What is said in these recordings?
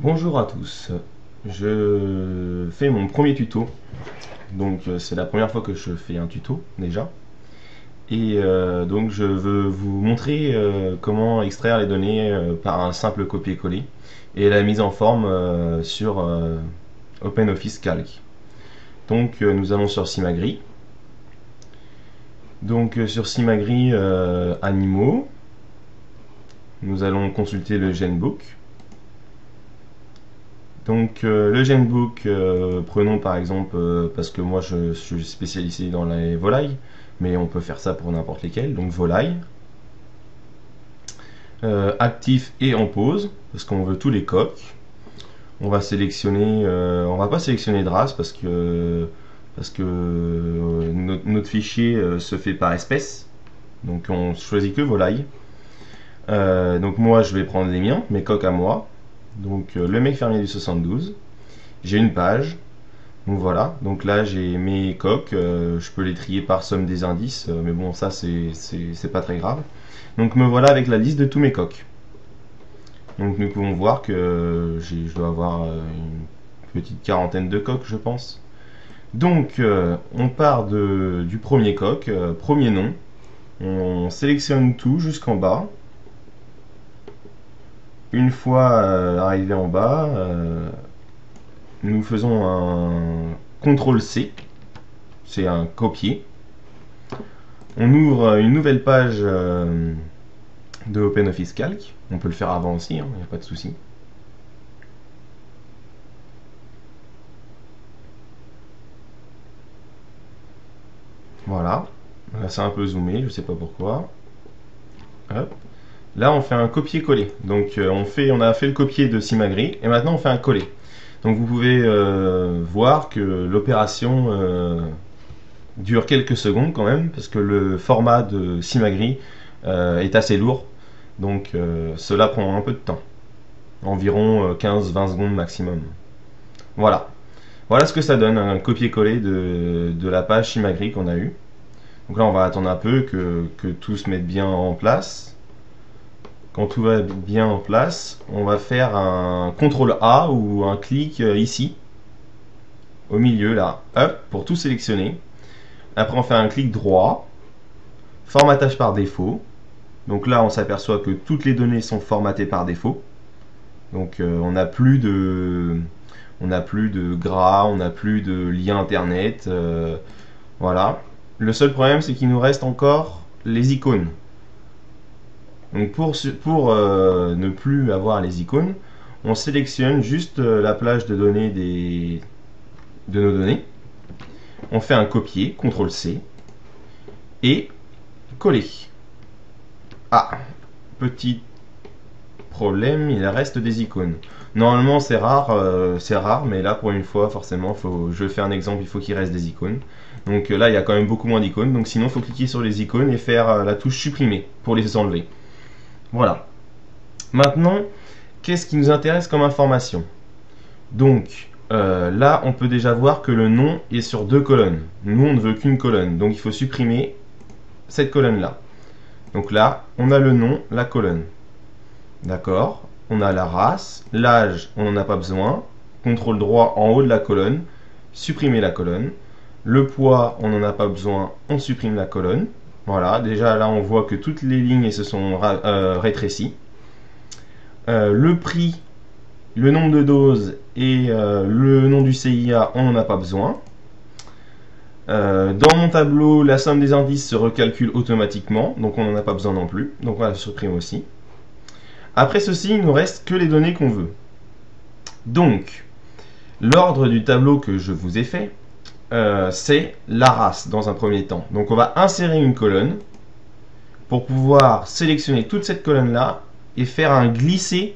Bonjour à tous, je fais mon premier tuto, donc c'est la première fois que je fais un tuto déjà, et donc je veux vous montrer comment extraire les données par un simple copier-coller et la mise en forme sur OpenOffice Calc. Donc nous allons sur Simagri, donc sur Simagri Animaux, nous allons consulter le Genbook. Donc le Genbook, prenons par exemple, parce que moi je suis spécialisé dans les volailles, mais on peut faire ça pour n'importe lesquels, donc volailles. Actif et en pause, parce qu'on veut tous les coques. On va sélectionner, on va pas sélectionner de race parce que notre fichier se fait par espèce, donc on choisit que volaille. Donc moi je vais prendre les miens, mes coques à moi. Donc le mec fermier du 72, j'ai une page, donc voilà, donc là j'ai mes coques, je peux les trier par somme des indices, mais bon ça c'est pas très grave. Donc me voilà avec la liste de tous mes coques. Donc nous pouvons voir que je dois avoir une petite quarantaine de coques je pense. Donc on part du premier coq, premier nom, on sélectionne tout jusqu'en bas. Une fois arrivé en bas, nous faisons un CTRL-C, c'est un copier. On ouvre une nouvelle page de OpenOffice Calc. On peut le faire avant aussi, il n'y a pas de souci. Voilà, là c'est un peu zoomé, je ne sais pas pourquoi. Hop. Là on fait un copier-coller. Donc on a fait le copier de Simagri et maintenant on fait un coller. Donc vous pouvez voir que l'opération dure quelques secondes quand même, parce que le format de Simagri est assez lourd, donc cela prend un peu de temps, environ 15-20 secondes maximum. Voilà, voilà ce que ça donne, un copier-coller de la page Simagri qu'on a eu. Donc là on va attendre un peu que tout se mette bien en place. Quand tout va bien en place, on va faire un CTRL A ou un clic ici, au milieu là, hop, pour tout sélectionner. Après on fait un clic droit, formatage par défaut. Donc là on s'aperçoit que toutes les données sont formatées par défaut. Donc on n'a plus de gras, on n'a plus de lien internet. Voilà. Le seul problème c'est qu'il nous reste encore les icônes. Donc pour ne plus avoir les icônes, on sélectionne juste la plage de données de nos données. On fait un copier, CTRL-C, et coller. Ah, petit problème, il reste des icônes. Normalement c'est rare, mais là pour une fois forcément, je fais un exemple, il faut qu'il reste des icônes. Donc là il y a quand même beaucoup moins d'icônes, donc sinon il faut cliquer sur les icônes et faire la touche supprimer pour les enlever. Voilà. Maintenant, qu'est-ce qui nous intéresse comme information? Donc là on peut déjà voir que le nom est sur deux colonnes. Nous on ne veut qu'une colonne, donc il faut supprimer cette colonne là. Donc là on a le nom, la colonne. D'accord, on a la race, l'âge, on n'en a pas besoin. CTRL droit en haut de la colonne, supprimer la colonne. Le poids, on n'en a pas besoin, on supprime la colonne. Voilà, déjà là on voit que toutes les lignes se sont rétrécies. Le prix, le nombre de doses et le nom du CIA, on n'en a pas besoin. Dans mon tableau, la somme des indices se recalcule automatiquement, donc on n'en a pas besoin non plus. Donc on va la supprimer aussi. Après ceci, il ne nous reste que les données qu'on veut. Donc, l'ordre du tableau que je vous ai fait, c'est la race dans un premier temps. Donc on va insérer une colonne pour pouvoir sélectionner toute cette colonne-là et faire un glisser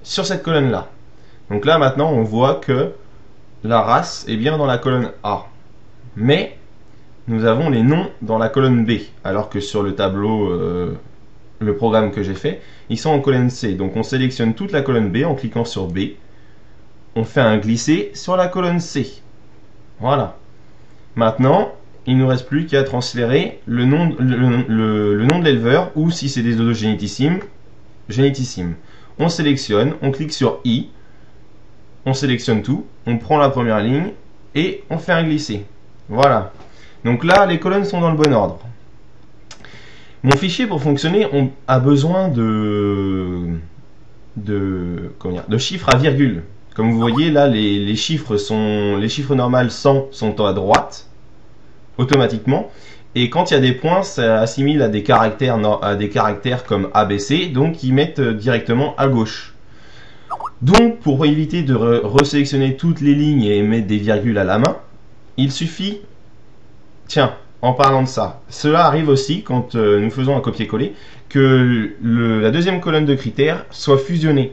sur cette colonne-là. Donc là maintenant on voit que la race est bien dans la colonne A. Mais nous avons les noms dans la colonne B, alors que sur le tableau le programme que j'ai fait, ils sont en colonne C. Donc on sélectionne toute la colonne B en cliquant sur B. On fait un glisser sur la colonne C. Voilà. Maintenant, il ne nous reste plus qu'à transférer le nom de l'éleveur, ou si c'est des odos génétissimes, génétissime. On sélectionne, on clique sur I, on sélectionne tout, on prend la première ligne et on fait un glisser. Voilà. Donc là, les colonnes sont dans le bon ordre. Mon fichier, pour fonctionner, a besoin de chiffres à virgule. Comme vous voyez, là, les chiffres normaux 100 sont à droite, automatiquement. Et quand il y a des points, ça assimile à des caractères comme ABC, donc ils mettent directement à gauche. Donc, pour éviter de resélectionner toutes les lignes et mettre des virgules à la main, il suffit... Tiens, en parlant de ça, cela arrive aussi quand nous faisons un copier-coller, que la deuxième colonne de critères soit fusionnée.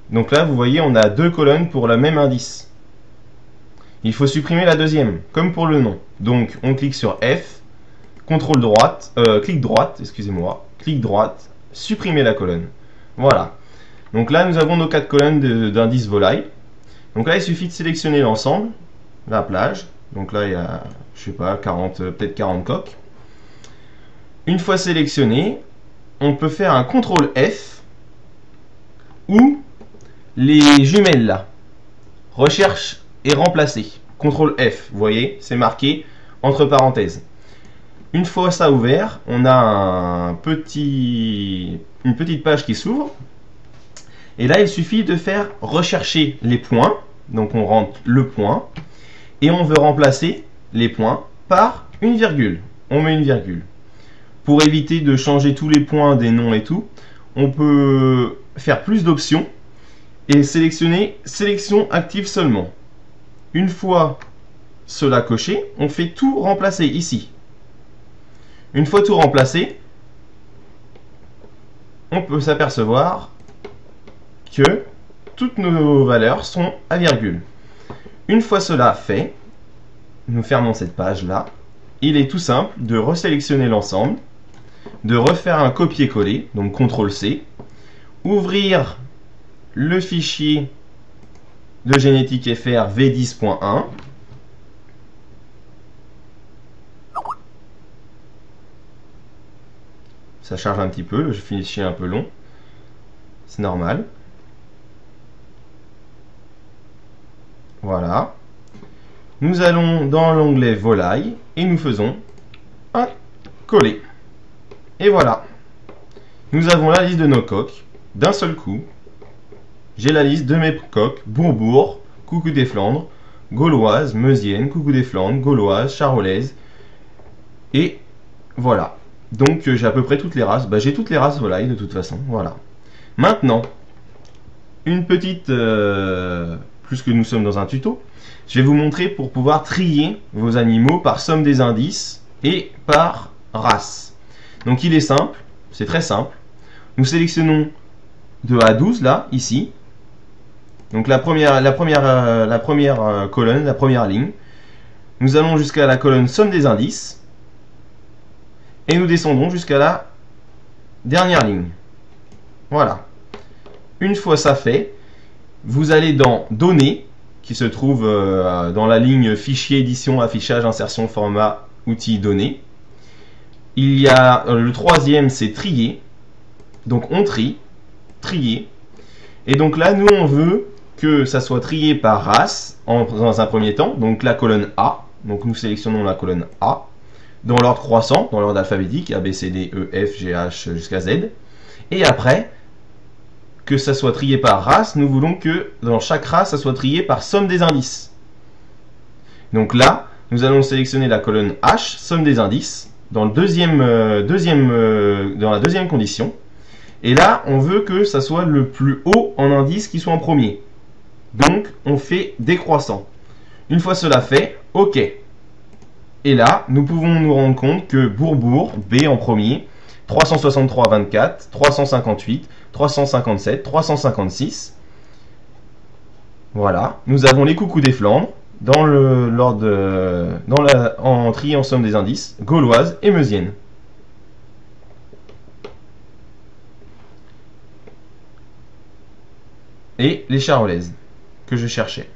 Donc là, vous voyez, on a deux colonnes pour le même indice. Il faut supprimer la deuxième, comme pour le nom. Donc, on clique sur F, clic droite, excusez-moi, clic droite, supprimer la colonne. Voilà. Donc là, nous avons nos 4 colonnes d'indices volaille. Donc là, il suffit de sélectionner l'ensemble, la plage. Donc là, il y a, je sais pas, peut-être 40 coques. Une fois sélectionné, on peut faire un CTRL F ou les jumelles là. Recherche et remplacer. CTRL F, vous voyez, c'est marqué entre parenthèses. Une fois ça ouvert, on a une petite page qui s'ouvre. Et là, il suffit de faire rechercher les points. Donc on rentre le point. Et on veut remplacer les points par une virgule. On met une virgule. Pour éviter de changer tous les points des noms et tout, on peut faire plus d'options et sélectionner sélection active seulement. Une fois cela coché, on fait tout remplacer ici. Une fois tout remplacé, on peut s'apercevoir que toutes nos valeurs sont à virgule. Une fois cela fait, nous fermons cette page là. Il est tout simple de resélectionner l'ensemble, de refaire un copier-coller, donc CTRL-C, ouvrir le fichier de génétique FR V10.1, ça charge un petit peu, le fichier est un peu long, c'est normal. Voilà. Nous allons dans l'onglet volaille et nous faisons un coller. Et voilà. Nous avons la liste de nos coques d'un seul coup. J'ai la liste de mes coques Bourbourg, Coucou des Flandres, Gauloise, Meusienne, Coucou des Flandres, Gauloise, Charolaise. Et voilà. Donc j'ai à peu près toutes les races. J'ai toutes les races volailles de toute façon. Voilà. Maintenant, une petite... puisque nous sommes dans un tuto, je vais vous montrer pour pouvoir trier vos animaux par somme des indices et par race. Donc il est simple, c'est très simple. Nous sélectionnons de A à 12 là, ici. Donc la première colonne, la première ligne. Nous allons jusqu'à la colonne somme des indices. Et nous descendons jusqu'à la dernière ligne. Voilà. Une fois ça fait, vous allez dans Données, qui se trouve dans la ligne Fichier, Édition, Affichage, Insertion, Format, Outils, Données. Il y a le troisième, c'est Trier. Donc on trie, trier. Et donc là, nous, on veut que ça soit trié par race dans un premier temps. Donc la colonne A. Donc nous sélectionnons la colonne A. Dans l'ordre croissant, dans l'ordre alphabétique, A, B, C, D, E, F, G, H jusqu'à Z. Et après, que ça soit trié par race, nous voulons que dans chaque race, ça soit trié par somme des indices. Donc là, nous allons sélectionner la colonne H, somme des indices, dans, dans la deuxième condition. Et là, on veut que ça soit le plus haut en indice qui soit en premier. Donc, on fait décroissant. Une fois cela fait, OK. Et là, nous pouvons nous rendre compte que Bourbourg, B en premier, 363, 24, 358, 357, 356. Voilà. Nous avons les coucous des Flandres dans l'ordre en tri en somme des indices, Gauloise et Meusienne. Et les Charolaises que je cherchais.